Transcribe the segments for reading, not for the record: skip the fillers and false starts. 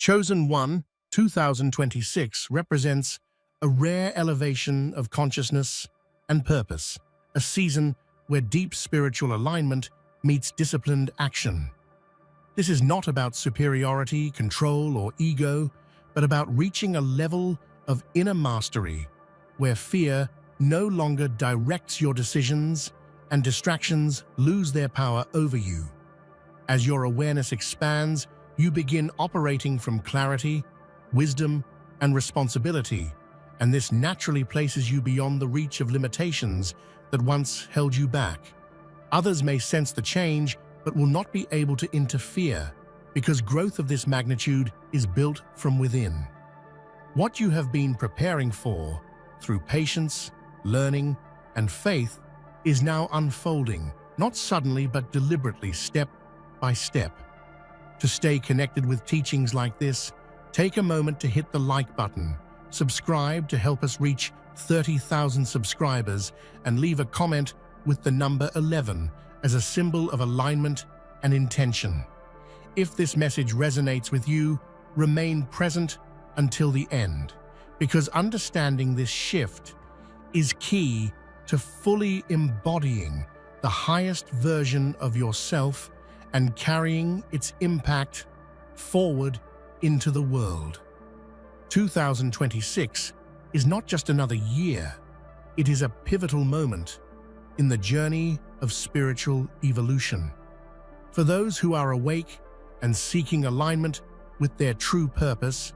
Chosen One 2026 represents a rare elevation of consciousness and purpose, a season where deep spiritual alignment meets disciplined action. This is not about superiority, control, or ego, but about reaching a level of inner mastery where fear no longer directs your decisions and distractions lose their power over you. As your awareness expands, you begin operating from clarity, wisdom, and responsibility, and this naturally places you beyond the reach of limitations that once held you back. Others may sense the change, but will not be able to interfere, because growth of this magnitude is built from within. What you have been preparing for, through patience, learning, and faith, is now unfolding, not suddenly but deliberately, step by step. To stay connected with teachings like this, take a moment to hit the like button, subscribe to help us reach 30,000 subscribers, and leave a comment with the number 11 as a symbol of alignment and intention. If this message resonates with you, remain present until the end, because understanding this shift is key to fully embodying the highest version of yourself and carrying its impact forward into the world. 2026 is not just another year, it is a pivotal moment in the journey of spiritual evolution. For those who are awake and seeking alignment with their true purpose,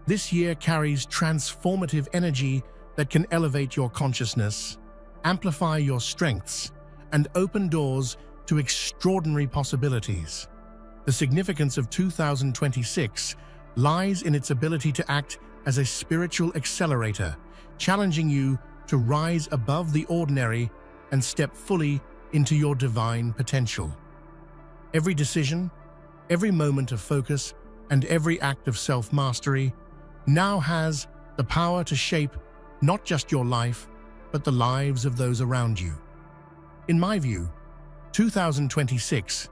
this year carries transformative energy that can elevate your consciousness, amplify your strengths, and open doors to extraordinary possibilities. The significance of 2026 lies in its ability to act as a spiritual accelerator, challenging you to rise above the ordinary and step fully into your divine potential. Every decision, every moment of focus, and every act of self-mastery now has the power to shape not just your life, but the lives of those around you. In my view, 2026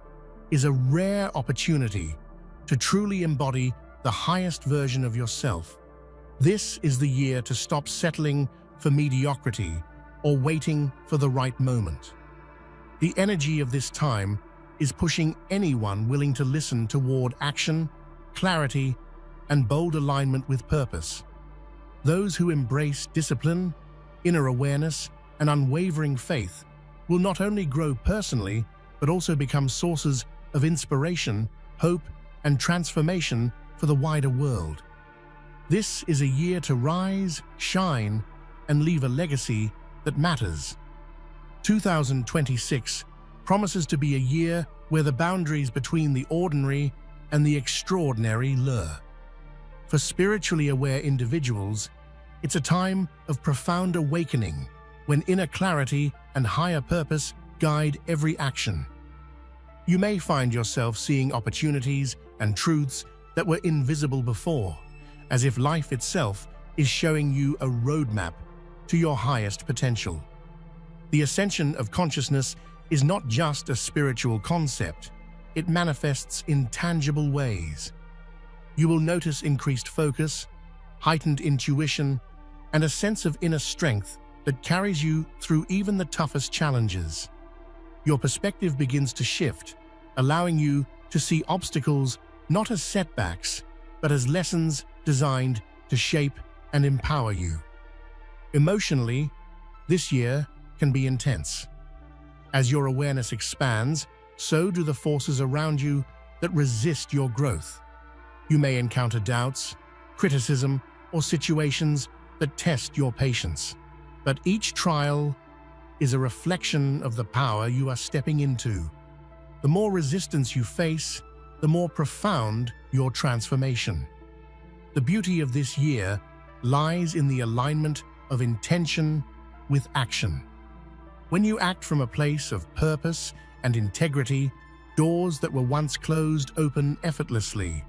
is a rare opportunity to truly embody the highest version of yourself. This is the year to stop settling for mediocrity or waiting for the right moment. The energy of this time is pushing anyone willing to listen toward action, clarity, and bold alignment with purpose. Those who embrace discipline, inner awareness, and unwavering faith will not only grow personally, but also become sources of inspiration, hope, and transformation for the wider world. This is a year to rise, shine, and leave a legacy that matters. 2026 promises to be a year where the boundaries between the ordinary and the extraordinary blur. For spiritually aware individuals, it's a time of profound awakening when inner clarity and higher purpose guide every action. You may find yourself seeing opportunities and truths that were invisible before, as if life itself is showing you a roadmap to your highest potential. The ascension of consciousness is not just a spiritual concept, it manifests in tangible ways. You will notice increased focus, heightened intuition, and a sense of inner strength that carries you through even the toughest challenges. Your perspective begins to shift, allowing you to see obstacles not as setbacks, but as lessons designed to shape and empower you. Emotionally, this year can be intense. As your awareness expands, so do the forces around you that resist your growth. You may encounter doubts, criticism, or situations that test your patience. But each trial is a reflection of the power you are stepping into. The more resistance you face, the more profound your transformation. The beauty of this year lies in the alignment of intention with action. When you act from a place of purpose and integrity, doors that were once closed open effortlessly,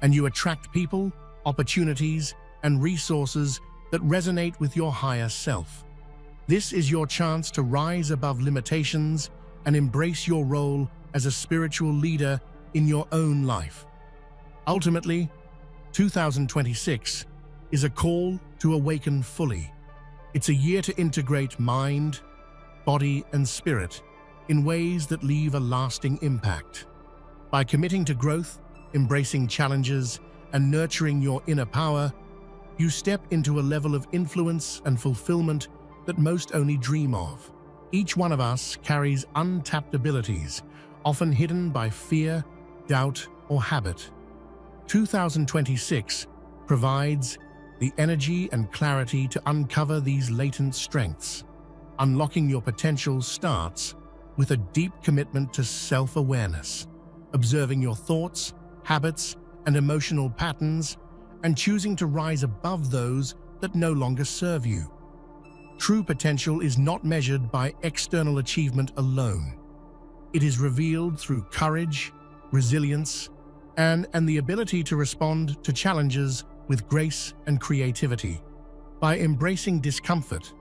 and you attract people, opportunities, and resources that resonate with your higher self. This is your chance to rise above limitations and embrace your role as a spiritual leader in your own life. Ultimately, 2026 is a call to awaken fully. It's a year to integrate mind, body, and spirit in ways that leave a lasting impact. By committing to growth, embracing challenges, and nurturing your inner power, you step into a level of influence and fulfillment that most only dream of. Each one of us carries untapped abilities, often hidden by fear, doubt, or habit. 2026 provides the energy and clarity to uncover these latent strengths. Unlocking your potential starts with a deep commitment to self-awareness, observing your thoughts, habits, and emotional patterns, and choosing to rise above those that no longer serve you. True potential is not measured by external achievement alone. It is revealed through courage, resilience, and the ability to respond to challenges with grace and creativity. By embracing discomfort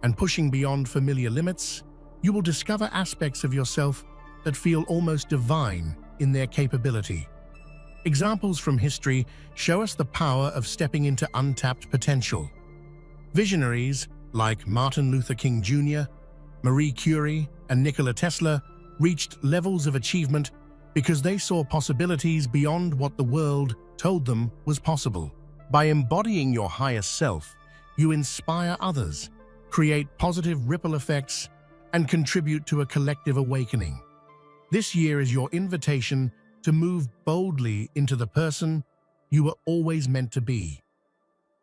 and pushing beyond familiar limits, you will discover aspects of yourself that feel almost divine in their capability. Examples from history show us the power of stepping into untapped potential. Visionaries like Martin Luther King Jr., Marie Curie, and Nikola Tesla reached levels of achievement because they saw possibilities beyond what the world told them was possible. By embodying your highest self, you inspire others, create positive ripple effects, and contribute to a collective awakening. This year is your invitation to move boldly into the person you were always meant to be.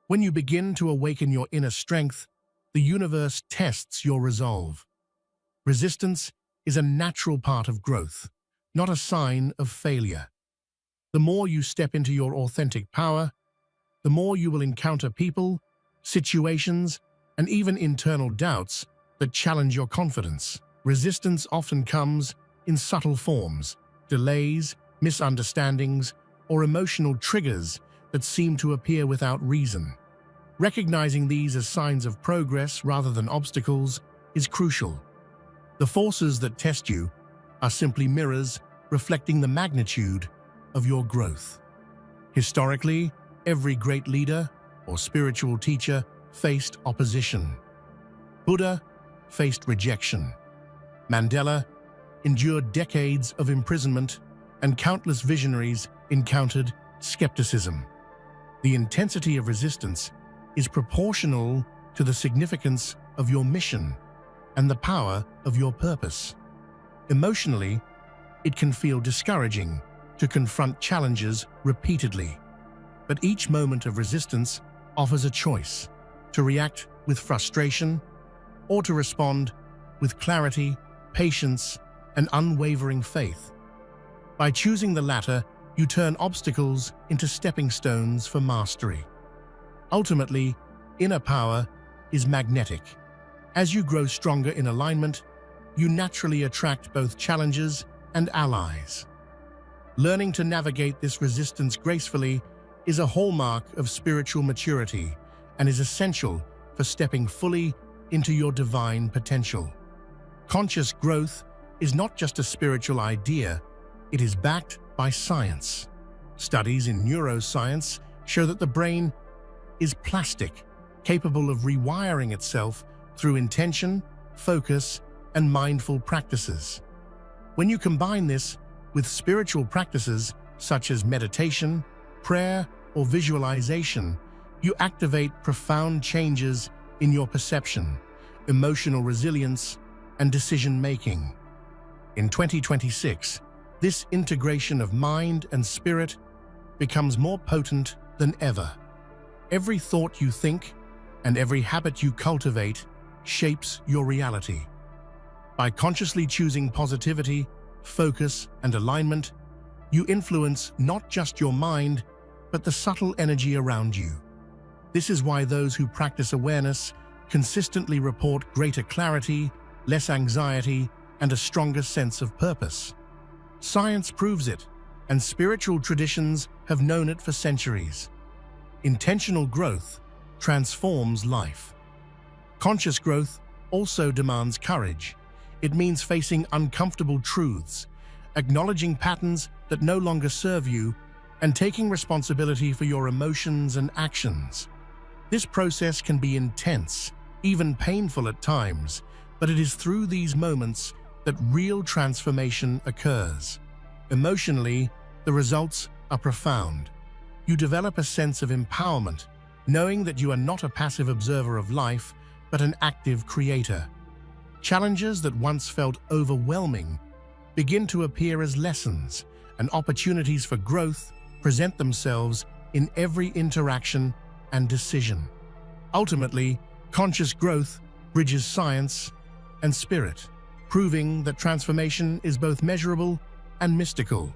When you begin to awaken your inner strength, the universe tests your resolve. Resistance is a natural part of growth, not a sign of failure. The more you step into your authentic power, the more you will encounter people, situations, and even internal doubts that challenge your confidence. Resistance often comes in subtle forms: delays, misunderstandings, or emotional triggers that seem to appear without reason. Recognizing these as signs of progress rather than obstacles is crucial. The forces that test you are simply mirrors reflecting the magnitude of your growth. Historically, every great leader or spiritual teacher faced opposition. Buddha faced rejection. Mandela endured decades of imprisonment, and countless visionaries encountered skepticism. The intensity of resistance is proportional to the significance of your mission and the power of your purpose. Emotionally, it can feel discouraging to confront challenges repeatedly, but each moment of resistance offers a choice: to react with frustration or to respond with clarity, patience, and unwavering faith. By choosing the latter, you turn obstacles into stepping stones for mastery. Ultimately, inner power is magnetic. As you grow stronger in alignment, you naturally attract both challenges and allies. Learning to navigate this resistance gracefully is a hallmark of spiritual maturity and is essential for stepping fully into your divine potential. Conscious growth is not just a spiritual idea, it is backed by science. Studies in neuroscience show that the brain is plastic, capable of rewiring itself through intention, focus, and mindful practices. When you combine this with spiritual practices such as meditation, prayer, or visualization, you activate profound changes in your perception, emotional resilience, and decision-making. In 2026, this integration of mind and spirit becomes more potent than ever. Every thought you think and every habit you cultivate shapes your reality. By consciously choosing positivity, focus, and alignment, you influence not just your mind, but the subtle energy around you. This is why those who practice awareness consistently report greater clarity, less anxiety, and a stronger sense of purpose. Science proves it, and spiritual traditions have known it for centuries. Intentional growth transforms life. Conscious growth also demands courage. It means facing uncomfortable truths, acknowledging patterns that no longer serve you, and taking responsibility for your emotions and actions. This process can be intense, even painful at times, but it is through these moments that real transformation occurs. Emotionally, the results are profound. You develop a sense of empowerment, knowing that you are not a passive observer of life, but an active creator. Challenges that once felt overwhelming begin to appear as lessons, and opportunities for growth present themselves in every interaction and decision. Ultimately, conscious growth bridges science and spirit, proving that transformation is both measurable and mystical.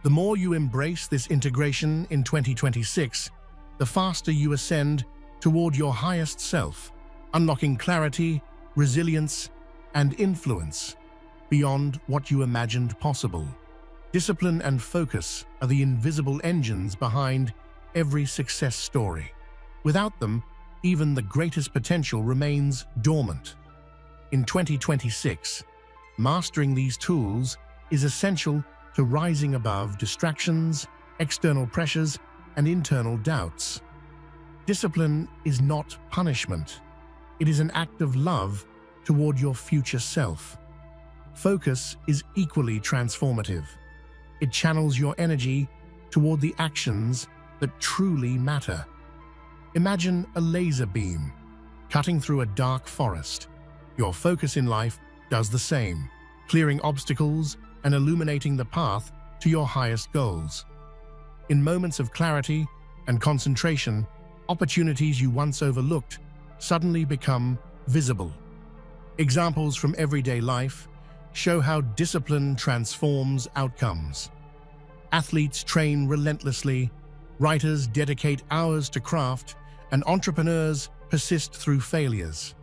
The more you embrace this integration in 2026, the faster you ascend toward your highest self, unlocking clarity, resilience, and influence beyond what you imagined possible. Discipline and focus are the invisible engines behind every success story. Without them, even the greatest potential remains dormant. In 2026, mastering these tools is essential to rising above distractions, external pressures, and internal doubts. Discipline is not punishment. It is an act of love toward your future self. Focus is equally transformative. It channels your energy toward the actions that truly matter. Imagine a laser beam cutting through a dark forest. Your focus in life does the same, clearing obstacles and illuminating the path to your highest goals. In moments of clarity and concentration, opportunities you once overlooked suddenly become visible. Examples from everyday life show how discipline transforms outcomes. Athletes train relentlessly, writers dedicate hours to craft, and entrepreneurs persist through failures.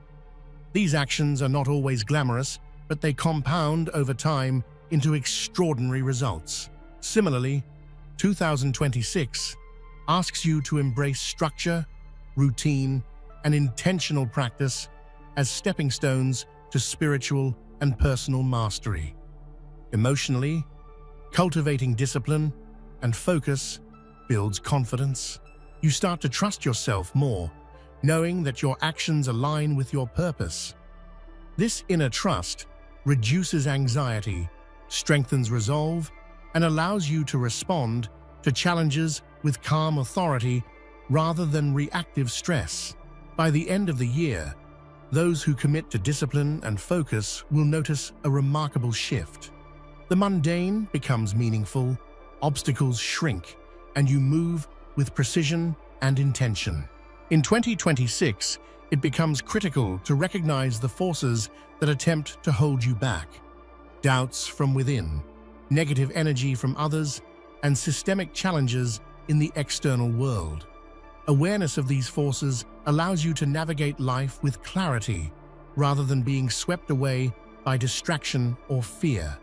These actions are not always glamorous, but they compound over time into extraordinary results. Similarly, 2026 asks you to embrace structure, routine, and intentional practice as stepping stones to spiritual and personal mastery. Emotionally, cultivating discipline and focus builds confidence. You start to trust yourself more, knowing that your actions align with your purpose. This inner trust reduces anxiety, strengthens resolve, and allows you to respond to challenges with calm authority rather than reactive stress. By the end of the year, those who commit to discipline and focus will notice a remarkable shift. The mundane becomes meaningful, obstacles shrink, and you move with precision and intention. In 2026, it becomes critical to recognize the forces that attempt to hold you back. Doubts from within, negative energy from others, and systemic challenges in the external world. Awareness of these forces allows you to navigate life with clarity rather than being swept away by distraction or fear.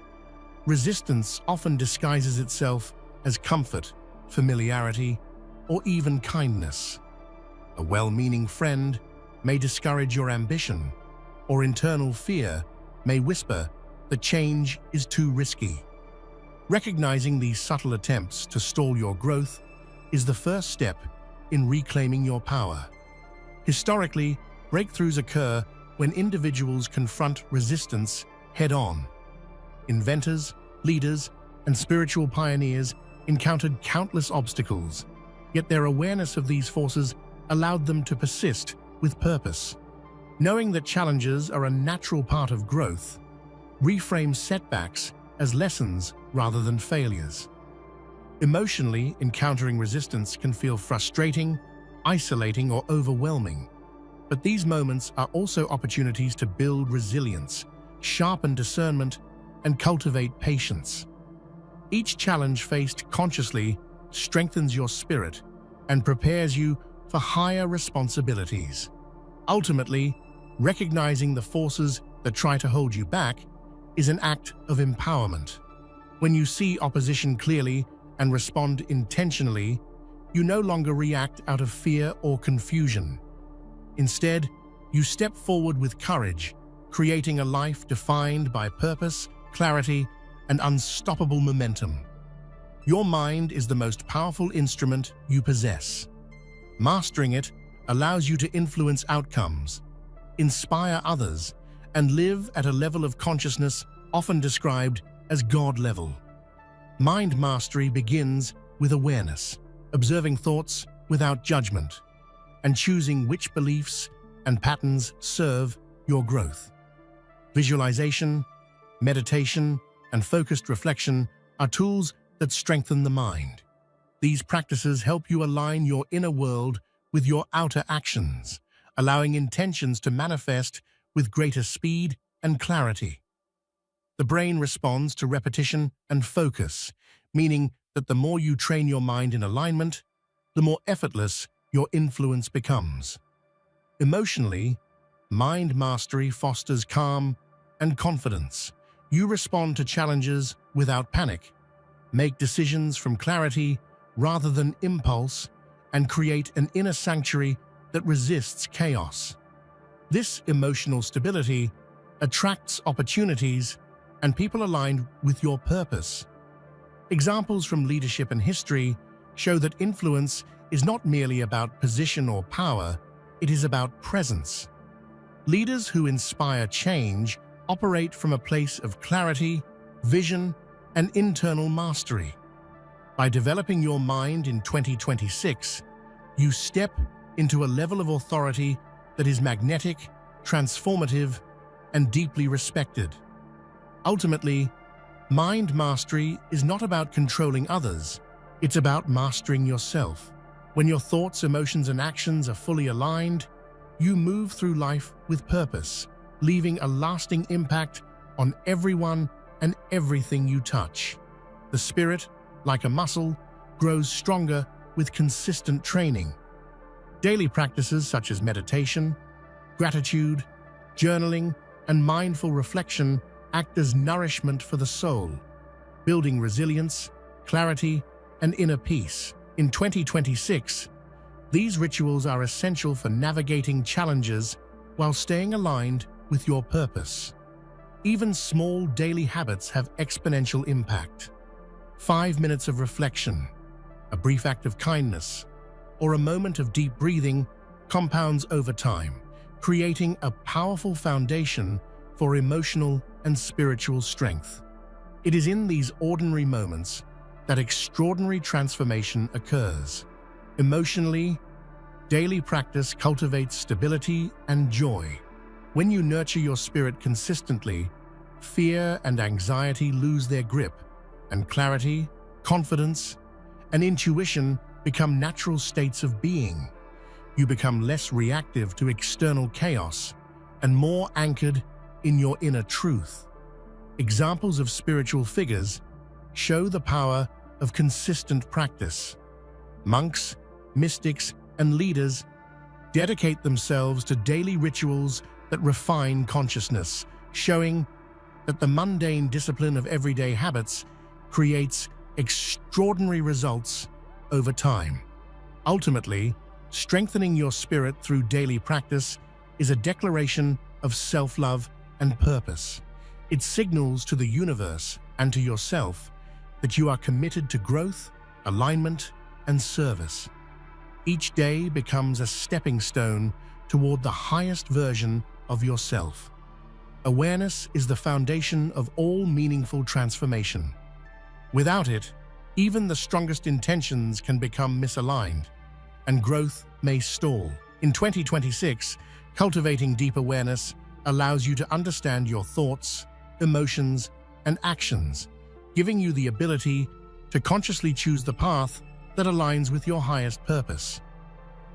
Resistance often disguises itself as comfort, familiarity, or even kindness. A well-meaning friend may discourage your ambition, or internal fear may whisper that change is too risky. Recognizing these subtle attempts to stall your growth is the first step in reclaiming your power. Historically, breakthroughs occur when individuals confront resistance head-on. Inventors, leaders, and spiritual pioneers encountered countless obstacles, yet their awareness of these forces allowed them to persist with purpose. Knowing that challenges are a natural part of growth, reframe setbacks as lessons rather than failures. Emotionally, encountering resistance can feel frustrating, isolating, or overwhelming. But these moments are also opportunities to build resilience, sharpen discernment, and cultivate patience. Each challenge faced consciously strengthens your spirit and prepares you for higher responsibilities. Ultimately, recognizing the forces that try to hold you back is an act of empowerment. When you see opposition clearly and respond intentionally, you no longer react out of fear or confusion. Instead, you step forward with courage, creating a life defined by purpose, clarity, and unstoppable momentum. Your mind is the most powerful instrument you possess. Mastering it allows you to influence outcomes, inspire others, and live at a level of consciousness often described as God level. Mind mastery begins with awareness, observing thoughts without judgment, and choosing which beliefs and patterns serve your growth. Visualization, meditation, and focused reflection are tools that strengthen the mind. These practices help you align your inner world with your outer actions, allowing intentions to manifest with greater speed and clarity. The brain responds to repetition and focus, meaning that the more you train your mind in alignment, the more effortless your influence becomes. Emotionally, mind mastery fosters calm and confidence. You respond to challenges without panic, make decisions from clarity rather than impulse, and create an inner sanctuary that resists chaos. This emotional stability attracts opportunities and people aligned with your purpose. Examples from leadership and history show that influence is not merely about position or power, it is about presence. Leaders who inspire change operate from a place of clarity, vision, and internal mastery. By developing your mind in 2026, you step into a level of authority that is magnetic, transformative, and deeply respected. Ultimately, mind mastery is not about controlling others, it's about mastering yourself. When your thoughts, emotions, and actions are fully aligned, you move through life with purpose, leaving a lasting impact on everyone and everything you touch. The spirit, like a muscle, grows stronger with consistent training. Daily practices such as meditation, gratitude, journaling, and mindful reflection act as nourishment for the soul, building resilience, clarity, and inner peace. In 2026, these rituals are essential for navigating challenges while staying aligned with your purpose. Even small daily habits have exponential impact. 5 minutes of reflection, a brief act of kindness, or a moment of deep breathing compounds over time, creating a powerful foundation for emotional and spiritual strength. It is in these ordinary moments that extraordinary transformation occurs. Emotionally, daily practice cultivates stability and joy. When you nurture your spirit consistently, fear and anxiety lose their grip, and clarity, confidence, and intuition become natural states of being. You become less reactive to external chaos and more anchored in your inner truth. Examples of spiritual figures show the power of consistent practice. Monks, mystics, and leaders dedicate themselves to daily rituals that refine consciousness, showing that the mundane discipline of everyday habits creates extraordinary results over time. Ultimately, strengthening your spirit through daily practice is a declaration of self-love and purpose. It signals to the universe and to yourself that you are committed to growth, alignment, and service. Each day becomes a stepping stone toward the highest version of yourself. Awareness is the foundation of all meaningful transformation. Without it, even the strongest intentions can become misaligned, and growth may stall. In 2026, cultivating deep awareness allows you to understand your thoughts, emotions, and actions, giving you the ability to consciously choose the path that aligns with your highest purpose.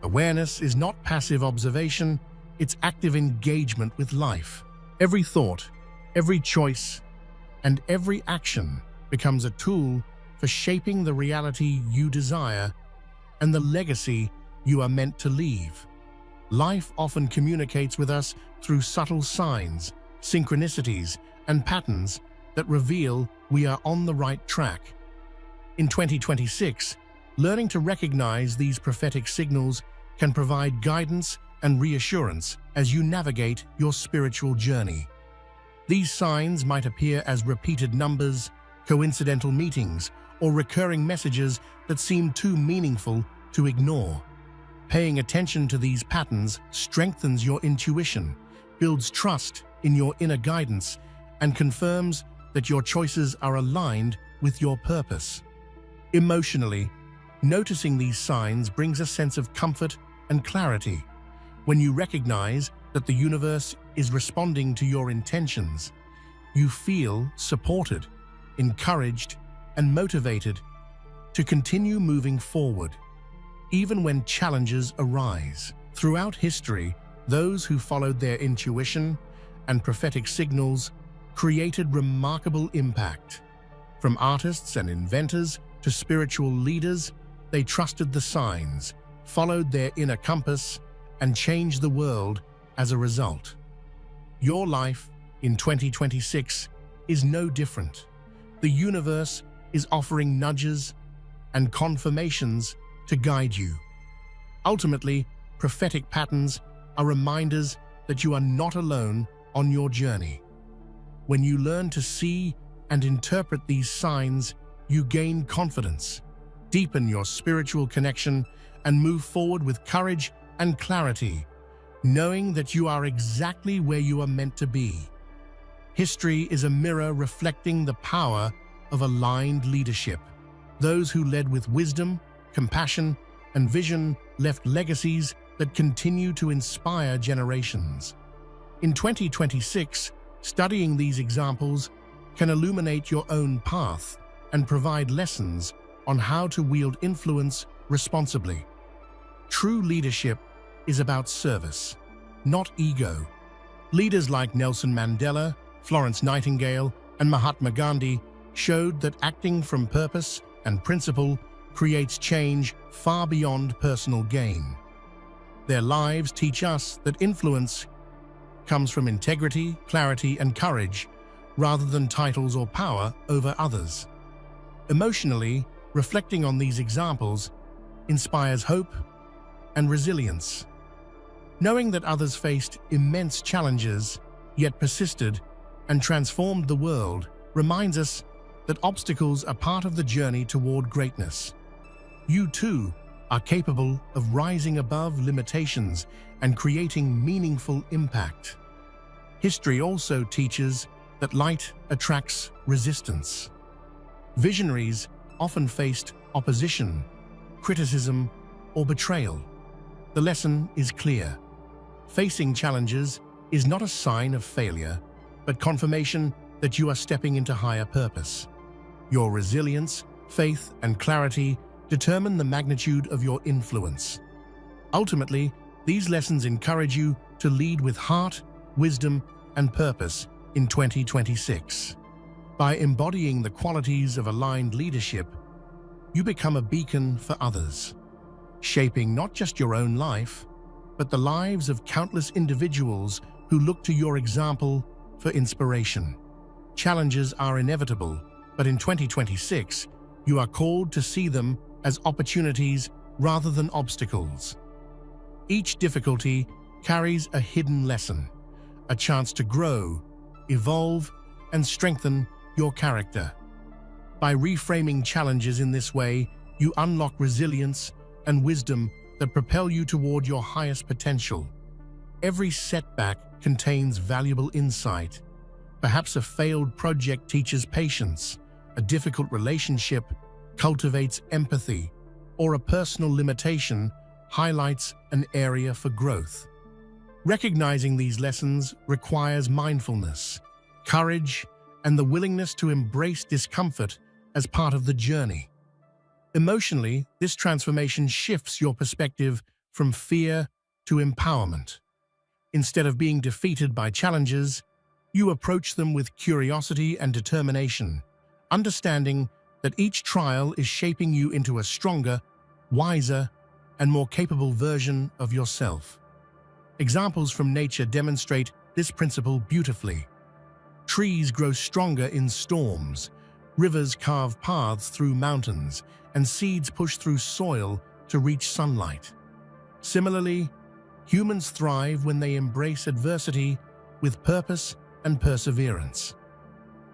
Awareness is not passive observation, it's active engagement with life. Every thought, every choice, and every action becomes a tool for shaping the reality you desire and the legacy you are meant to leave. Life often communicates with us through subtle signs, synchronicities, and patterns that reveal we are on the right track. In 2026, learning to recognize these prophetic signals can provide guidance and reassurance as you navigate your spiritual journey. These signs might appear as repeated numbers, coincidental meetings, or recurring messages that seem too meaningful to ignore. Paying attention to these patterns strengthens your intuition, builds trust in your inner guidance, and confirms that your choices are aligned with your purpose. Emotionally, noticing these signs brings a sense of comfort and clarity. When you recognize that the universe is responding to your intentions, you feel supported, encouraged, and motivated to continue moving forward, even when challenges arise. Throughout history, those who followed their intuition and prophetic signals created remarkable impact. From artists and inventors to spiritual leaders, they trusted the signs, followed their inner compass, and changed the world as a result. Your life in 2026 is no different. The universe is offering nudges and confirmations to guide you. Ultimately, prophetic patterns are reminders that you are not alone on your journey. When you learn to see and interpret these signs, you gain confidence, deepen your spiritual connection, and move forward with courage and clarity, knowing that you are exactly where you are meant to be. History is a mirror reflecting the power of aligned leadership. Those who led with wisdom, compassion, and vision left legacies that continue to inspire generations. In 2026, studying these examples can illuminate your own path and provide lessons on how to wield influence responsibly. True leadership is about service, not ego. Leaders like Nelson Mandela, Florence Nightingale, and Mahatma Gandhi showed that acting from purpose and principle creates change far beyond personal gain. Their lives teach us that influence comes from integrity, clarity, and courage, rather than titles or power over others. Emotionally, reflecting on these examples inspires hope and resilience. Knowing that others faced immense challenges, yet persisted and transformed the world, reminds us that obstacles are part of the journey toward greatness. You too are capable of rising above limitations and creating meaningful impact. History also teaches that light attracts resistance. Visionaries often faced opposition, criticism, or betrayal. The lesson is clear. Facing challenges is not a sign of failure, but confirmation that you are stepping into higher purpose. Your resilience, faith, and clarity determine the magnitude of your influence. Ultimately, these lessons encourage you to lead with heart, wisdom, and purpose in 2026. By embodying the qualities of aligned leadership, you become a beacon for others, shaping not just your own life, but the lives of countless individuals who look to your example for inspiration. Challenges are inevitable, but in 2026, you are called to see them as opportunities rather than obstacles. Each difficulty carries a hidden lesson, a chance to grow, evolve, and strengthen your character. By reframing challenges in this way, you unlock resilience and wisdom that propel you toward your highest potential. Every setback contains valuable insight. Perhaps a failed project teaches patience, a difficult relationship cultivates empathy, or a personal limitation highlights an area for growth. Recognizing these lessons requires mindfulness, courage, and the willingness to embrace discomfort as part of the journey. Emotionally, this transformation shifts your perspective from fear to empowerment. Instead of being defeated by challenges, you approach them with curiosity and determination, understanding that each trial is shaping you into a stronger, wiser, and more capable version of yourself. Examples from nature demonstrate this principle beautifully. Trees grow stronger in storms, rivers carve paths through mountains, and seeds push through soil to reach sunlight. Similarly, humans thrive when they embrace adversity with purpose and perseverance.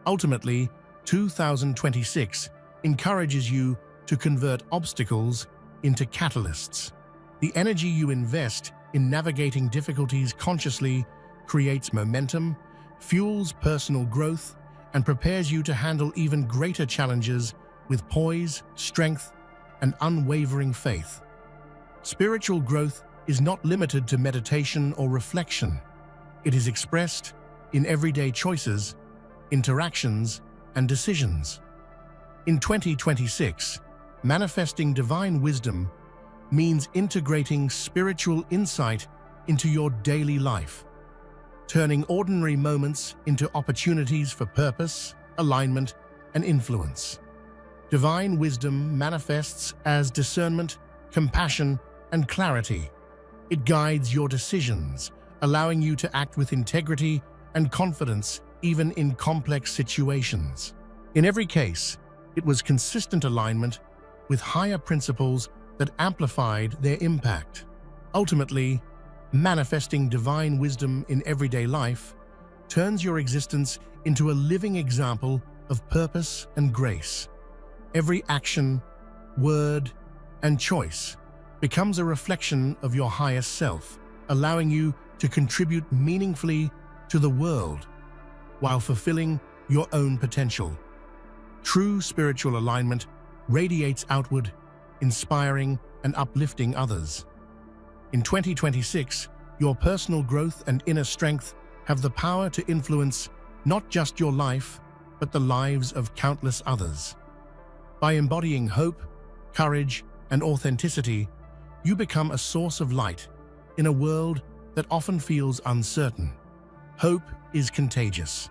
Ultimately, 2026 encourages you to convert obstacles into catalysts. The energy you invest in navigating difficulties consciously creates momentum, fuels personal growth, and prepares you to handle even greater challenges with poise, strength, and unwavering faith. Spiritual growth is not limited to meditation or reflection. It is expressed in everyday choices, interactions, and decisions. In 2026, manifesting divine wisdom means integrating spiritual insight into your daily life, turning ordinary moments into opportunities for purpose, alignment, and influence. Divine wisdom manifests as discernment, compassion, and clarity. It guides your decisions, allowing you to act with integrity and confidence even in complex situations. In every case, it was consistent alignment with higher principles that amplified their impact. Ultimately, manifesting divine wisdom in everyday life turns your existence into a living example of purpose and grace. Every action, word, and choice becomes a reflection of your highest self, allowing you to contribute meaningfully to the world while fulfilling your own potential. True spiritual alignment radiates outward, inspiring and uplifting others. In 2026, your personal growth and inner strength have the power to influence not just your life, but the lives of countless others. By embodying hope, courage, and authenticity, you become a source of light in a world that often feels uncertain. Hope is contagious.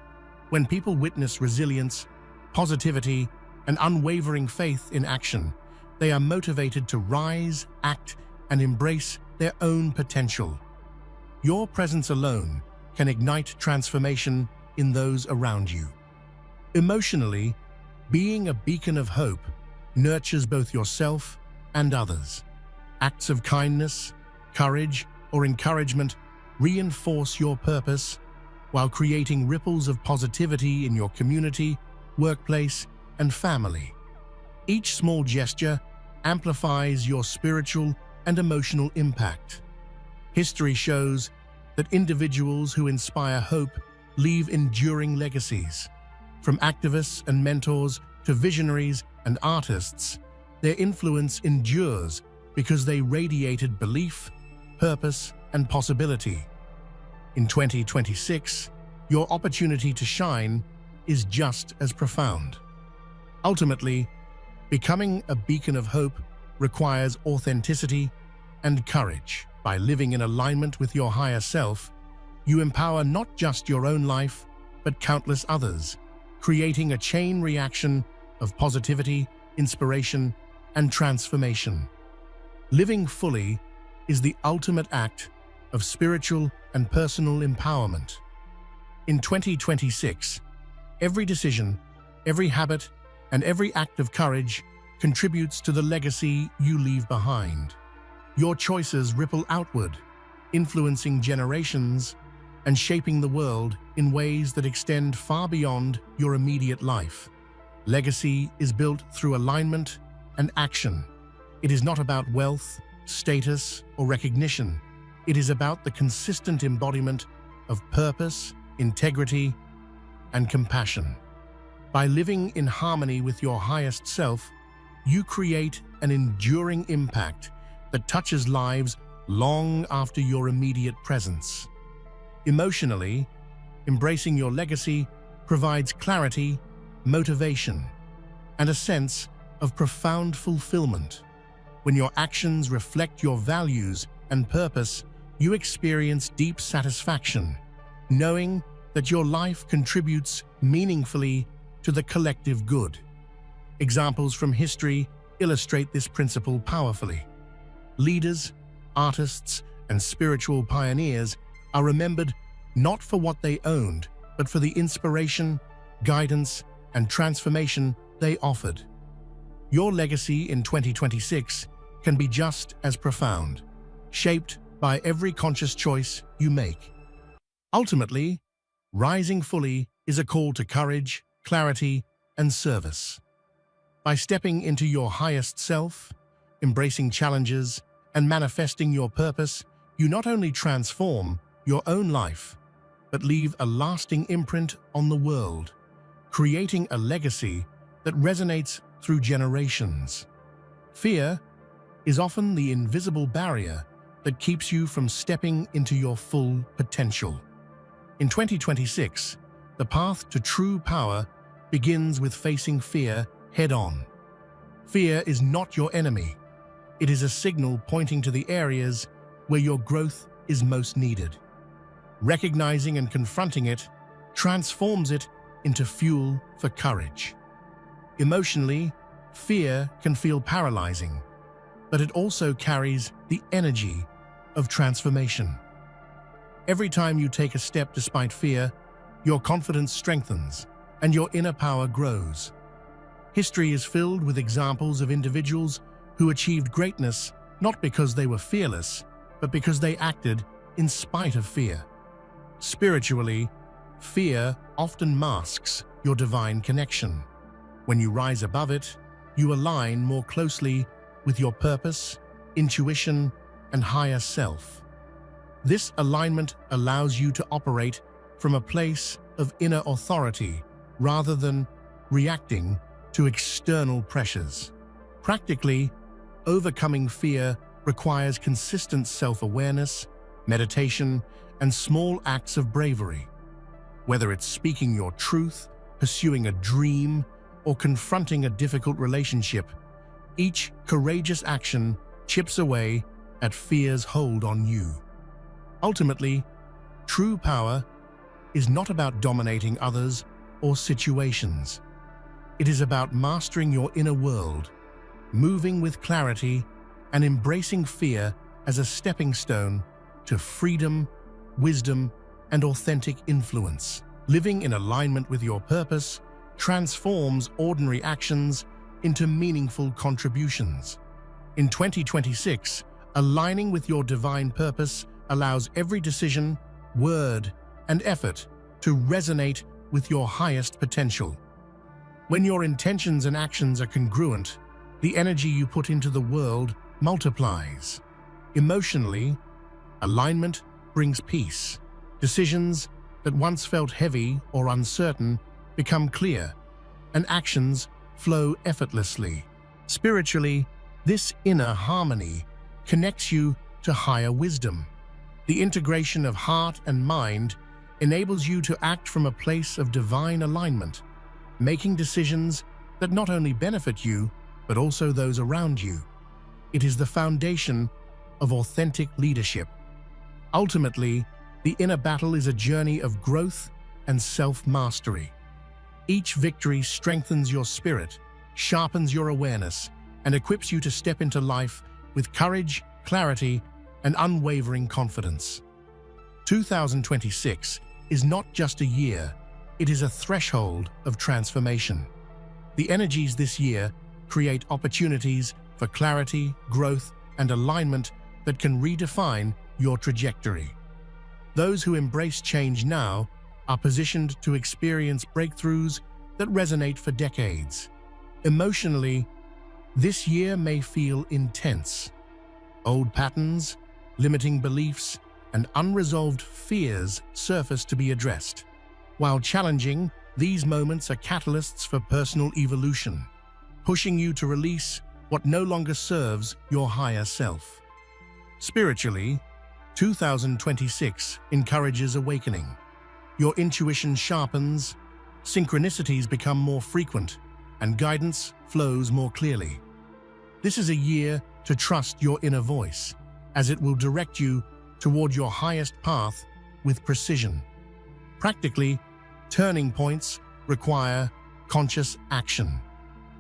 When people witness resilience, positivity, and unwavering faith in action, they are motivated to rise, act, and embrace their own potential. Your presence alone can ignite transformation in those around you. Emotionally, being a beacon of hope nurtures both yourself and others. Acts of kindness, courage, or encouragement reinforce your purpose while creating ripples of positivity in your community, workplace, and family. Each small gesture amplifies your spiritual and emotional impact. History shows that individuals who inspire hope leave enduring legacies. From activists and mentors to visionaries and artists, their influence endures because they radiated belief, purpose, and possibility. In 2026, your opportunity to shine is just as profound. Ultimately, becoming a beacon of hope requires authenticity and courage. By living in alignment with your higher self, you empower not just your own life, but countless others, creating a chain reaction of positivity, inspiration, and transformation. Living fully is the ultimate act of spiritual and personal empowerment. In 2026, every decision, every habit, and every act of courage contributes to the legacy you leave behind. Your choices ripple outward, influencing generations and shaping the world in ways that extend far beyond your immediate life. Legacy is built through alignment and action. It is not about wealth, status, or recognition. It is about the consistent embodiment of purpose, integrity, and compassion. By living in harmony with your highest self, you create an enduring impact that touches lives long after your immediate presence. Emotionally, embracing your legacy provides clarity, motivation, and a sense of profound fulfillment. When your actions reflect your values and purpose, you experience deep satisfaction, knowing that your life contributes meaningfully to the collective good. Examples from history illustrate this principle powerfully. Leaders, artists, and spiritual pioneers are remembered not for what they owned, but for the inspiration, guidance, and transformation they offered. Your legacy in 2026 can be just as profound, shaped by every conscious choice you make. Ultimately, rising fully is a call to courage, clarity, and service. By stepping into your highest self, embracing challenges, and manifesting your purpose, you not only transform your own life, but leave a lasting imprint on the world, creating a legacy that resonates through generations. Fear is often the invisible barrier that keeps you from stepping into your full potential. In 2026, the path to true power begins with facing fear head-on. Fear is not your enemy. It is a signal pointing to the areas where your growth is most needed. Recognizing and confronting it transforms it into fuel for courage. Emotionally, fear can feel paralyzing, but it also carries the energy of transformation. Every time you take a step despite fear, your confidence strengthens and your inner power grows. History is filled with examples of individuals who achieved greatness not because they were fearless, but because they acted in spite of fear. Spiritually, fear often masks your divine connection. When you rise above it, you align more closely with your purpose, intuition, and higher self. This alignment allows you to operate from a place of inner authority rather than reacting to external pressures. Practically, overcoming fear requires consistent self-awareness, meditation, and small acts of bravery. Whether it's speaking your truth, pursuing a dream, or confronting a difficult relationship, each courageous action chips away at fear's hold on you. Ultimately, true power is not about dominating others or situations. It is about mastering your inner world, moving with clarity, and embracing fear as a stepping stone to freedom, wisdom, and authentic influence. Living in alignment with your purpose transforms ordinary actions into meaningful contributions. In 2026, aligning with your divine purpose allows every decision, word, and effort to resonate with your highest potential. When your intentions and actions are congruent, the energy you put into the world multiplies. Emotionally, alignment brings peace. Decisions that once felt heavy or uncertain become clear, and actions flow effortlessly. Spiritually, this inner harmony connects you to higher wisdom. The integration of heart and mind enables you to act from a place of divine alignment, making decisions that not only benefit you, but also those around you. It is the foundation of authentic leadership. Ultimately, the inner battle is a journey of growth and self-mastery. Each victory strengthens your spirit, sharpens your awareness, and equips you to step into life with courage, clarity, and unwavering confidence. 2026 is not just a year, it is a threshold of transformation. The energies this year create opportunities for clarity, growth, and alignment that can redefine your trajectory. Those who embrace change now are positioned to experience breakthroughs that resonate for decades. Emotionally, this year may feel intense. Old patterns, limiting beliefs, and unresolved fears surface to be addressed. While challenging, these moments are catalysts for personal evolution, pushing you to release what no longer serves your higher self. Spiritually, 2026 encourages awakening. Your intuition sharpens, synchronicities become more frequent, and guidance flows more clearly. This is a year to trust your inner voice, as it will direct you toward your highest path with precision. Practically, turning points require conscious action.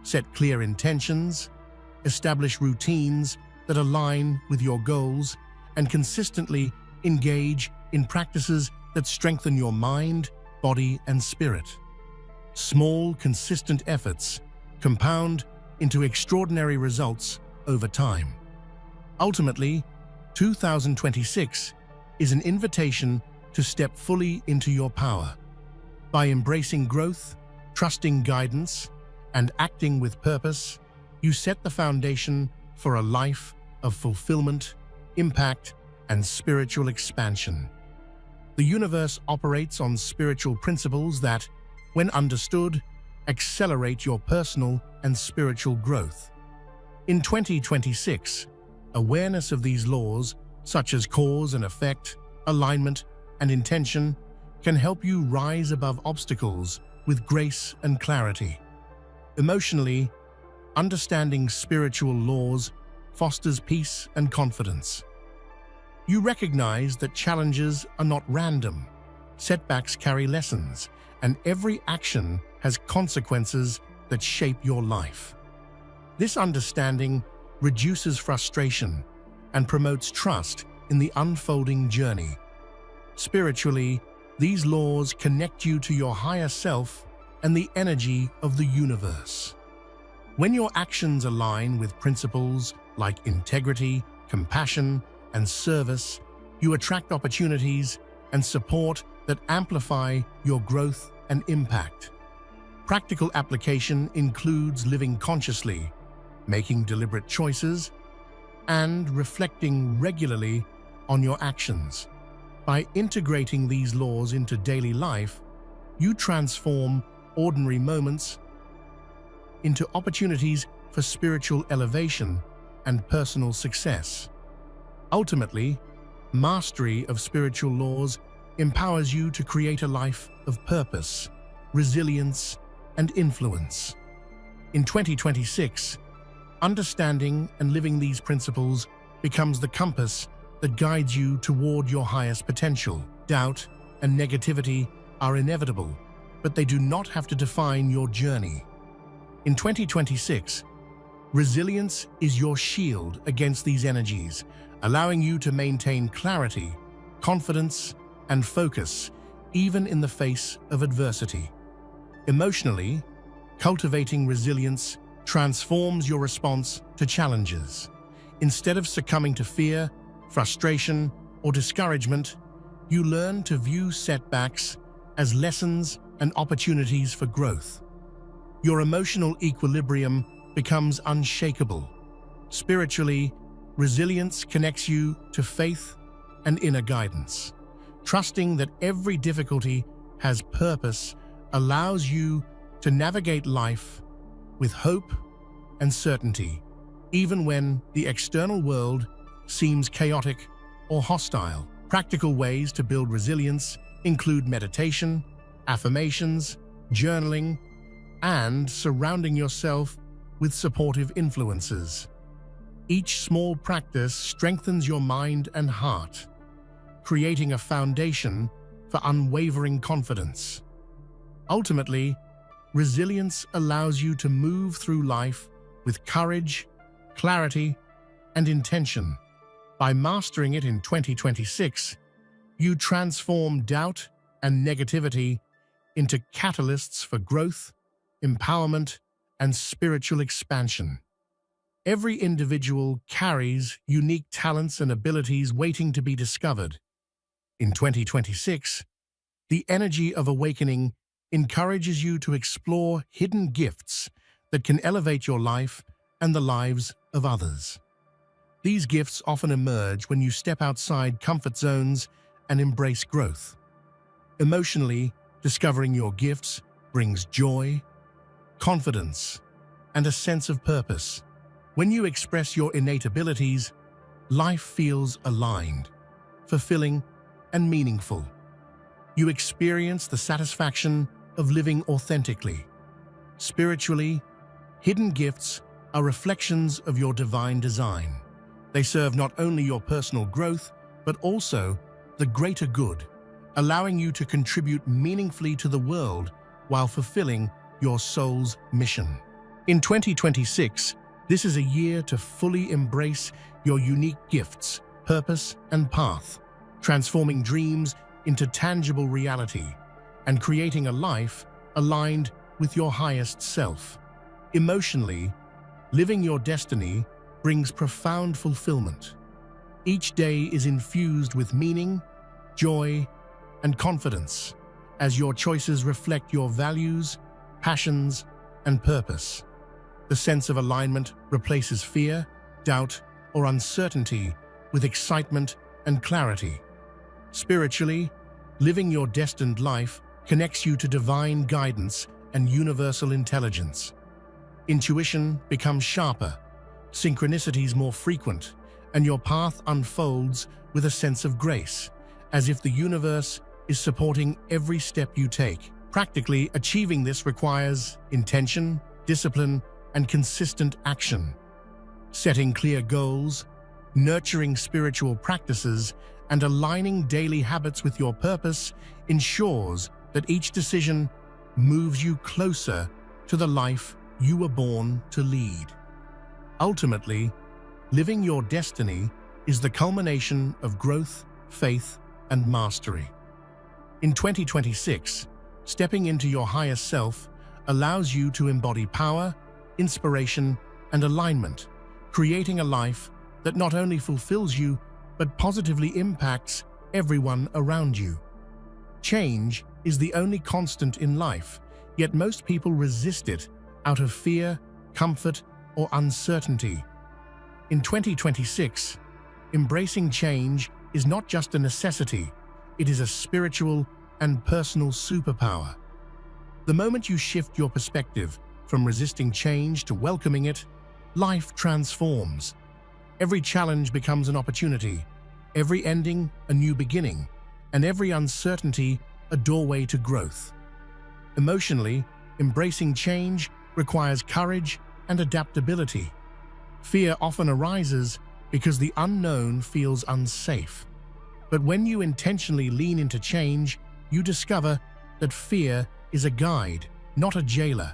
Set clear intentions, establish routines that align with your goals, and consistently engage in practices that strengthen your mind, body, and spirit. Small, consistent efforts compound into extraordinary results over time. Ultimately, 2026 is an invitation to step fully into your power. By embracing growth, trusting guidance, and acting with purpose, you set the foundation for a life of fulfillment, impact, and spiritual expansion. The universe operates on spiritual principles that, when understood, accelerate your personal and spiritual growth. In 2026, awareness of these laws, such as cause and effect, alignment, and intention, can help you rise above obstacles with grace and clarity. Emotionally, understanding spiritual laws fosters peace and confidence. You recognize that challenges are not random. Setbacks carry lessons, and every action has consequences that shape your life. This understanding reduces frustration and promotes trust in the unfolding journey. Spiritually, these laws connect you to your higher self and the energy of the universe. When your actions align with principles like integrity, compassion, and service, you attract opportunities and support that amplify your growth and impact. Practical application includes living consciously, making deliberate choices, and reflecting regularly on your actions. By integrating these laws into daily life, you transform ordinary moments into opportunities for spiritual elevation and personal success. Ultimately, mastery of spiritual laws empowers you to create a life of purpose, resilience, and influence. In 2026, understanding and living these principles becomes the compass that guides you toward your highest potential. Doubt and negativity are inevitable, but they do not have to define your journey. In 2026, resilience is your shield against these energies, allowing you to maintain clarity, confidence, and focus even in the face of adversity. Emotionally, cultivating resilience transforms your response to challenges. Instead of succumbing to fear, frustration, or discouragement, you learn to view setbacks as lessons and opportunities for growth. Your emotional equilibrium becomes unshakable. Spiritually, resilience connects you to faith and inner guidance. Trusting that every difficulty has purpose allows you to navigate life with hope and certainty, even when the external world seems chaotic or hostile. Practical ways to build resilience include meditation, affirmations, journaling, and surrounding yourself with supportive influences. Each small practice strengthens your mind and heart, creating a foundation for unwavering confidence. Ultimately, resilience allows you to move through life with courage, clarity, and intention. By mastering it in 2026, you transform doubt and negativity into catalysts for growth, empowerment, and spiritual expansion. Every individual carries unique talents and abilities waiting to be discovered. In 2026, the energy of awakening encourages you to explore hidden gifts that can elevate your life and the lives of others. These gifts often emerge when you step outside comfort zones and embrace growth. Emotionally, discovering your gifts brings joy, confidence, and a sense of purpose. When you express your innate abilities, life feels aligned, fulfilling, and meaningful. You experience the satisfaction of living authentically. Spiritually, hidden gifts are reflections of your divine design. They serve not only your personal growth, but also the greater good, allowing you to contribute meaningfully to the world while fulfilling your soul's mission. In 2026, this is a year to fully embrace your unique gifts, purpose, and path, transforming dreams into tangible reality and creating a life aligned with your highest self. Emotionally, living your destiny brings profound fulfillment. Each day is infused with meaning, joy, and confidence as your choices reflect your values, passions, and purpose. The sense of alignment replaces fear, doubt, or uncertainty with excitement and clarity. Spiritually, living your destined life connects you to divine guidance and universal intelligence. Intuition becomes sharper, synchronicities more frequent, and your path unfolds with a sense of grace, as if the universe is supporting every step you take. Practically, achieving this requires intention, discipline, and consistent action. Setting clear goals, nurturing spiritual practices, and aligning daily habits with your purpose ensures that each decision moves you closer to the life you were born to lead. Ultimately, living your destiny is the culmination of growth, faith, and mastery. In 2026, stepping into your higher self allows you to embody power, inspiration, and alignment, creating a life that not only fulfills you, but positively impacts everyone around you. Change is the only constant in life, yet most people resist it out of fear, comfort, or uncertainty. In 2026, embracing change is not just a necessity, it is a spiritual and personal superpower. The moment you shift your perspective from resisting change to welcoming it, life transforms. Every challenge becomes an opportunity, every ending a new beginning, and every uncertainty a doorway to growth. Emotionally, embracing change requires courage and adaptability. Fear often arises because the unknown feels unsafe. But when you intentionally lean into change, you discover that fear is a guide, not a jailer.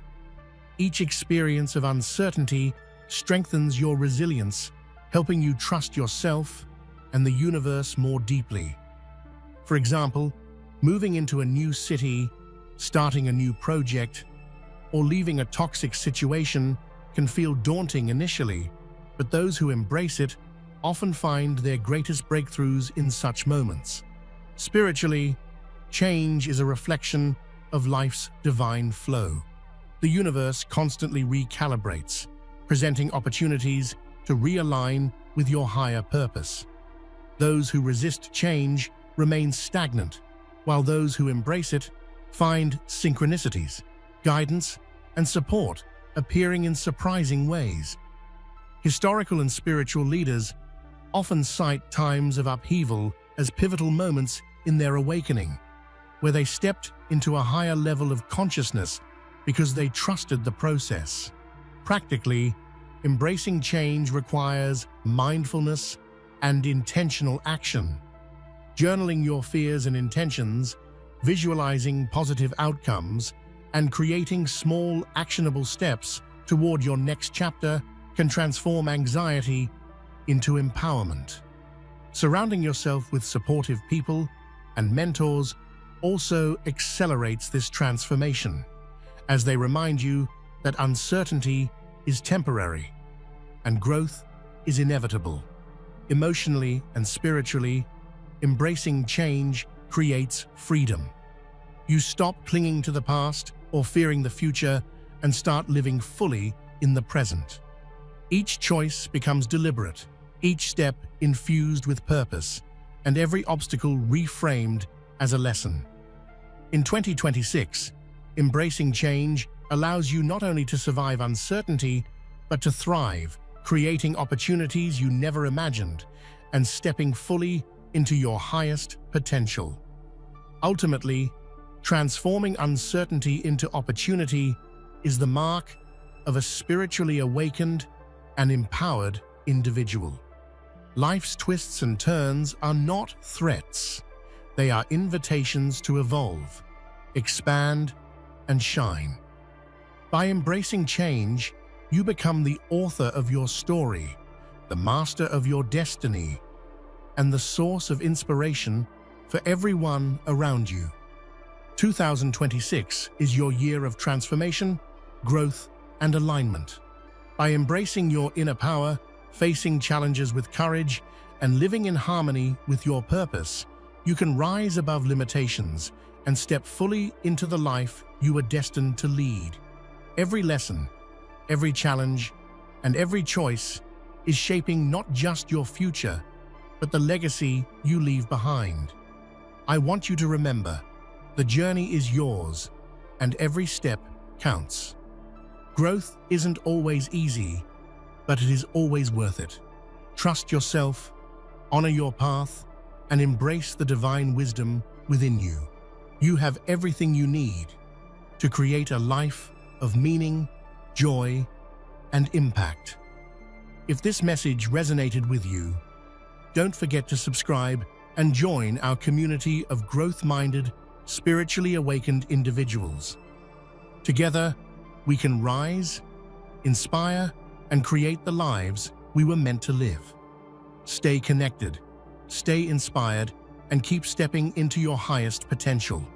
Each experience of uncertainty strengthens your resilience, helping you trust yourself and the universe more deeply. For example, moving into a new city, starting a new project, or leaving a toxic situation can feel daunting initially, but those who embrace it often find their greatest breakthroughs in such moments. Spiritually, change is a reflection of life's divine flow. The universe constantly recalibrates, presenting opportunities to realign with your higher purpose. Those who resist change remain stagnant, while those who embrace it find synchronicities, guidance, and support appearing in surprising ways. Historical and spiritual leaders often cite times of upheaval as pivotal moments in their awakening, where they stepped into a higher level of consciousness because they trusted the process. Practically, embracing change requires mindfulness and intentional action. Journaling your fears and intentions, visualizing positive outcomes, and creating small, actionable steps toward your next chapter can transform anxiety into empowerment. Surrounding yourself with supportive people and mentors also accelerates this transformation, as they remind you that uncertainty is temporary and growth is inevitable. Emotionally and spiritually, embracing change creates freedom. You stop clinging to the past or fearing the future and start living fully in the present. Each choice becomes deliberate, each step infused with purpose, and every obstacle reframed as a lesson. In 2026, embracing change allows you not only to survive uncertainty, but to thrive, creating opportunities you never imagined and stepping fully into your highest potential. Ultimately, transforming uncertainty into opportunity is the mark of a spiritually awakened and empowered individual. Life's twists and turns are not threats. They are invitations to evolve, expand, and shine. By embracing change, you become the author of your story, the master of your destiny, and the source of inspiration for everyone around you. 2026 is your year of transformation, growth, and alignment. By embracing your inner power, facing challenges with courage, and living in harmony with your purpose, you can rise above limitations and step fully into the life you are destined to lead. Every lesson, every challenge, and every choice is shaping not just your future, but the legacy you leave behind. I want you to remember, the journey is yours, and every step counts. Growth isn't always easy, but it is always worth it. Trust yourself, honor your path, and embrace the divine wisdom within you. You have everything you need to create a life of meaning, joy, and impact. If this message resonated with you, don't forget to subscribe and join our community of growth-minded, spiritually awakened individuals. Together, we can rise, inspire, and create the lives we were meant to live. Stay connected, stay inspired, and keep stepping into your highest potential.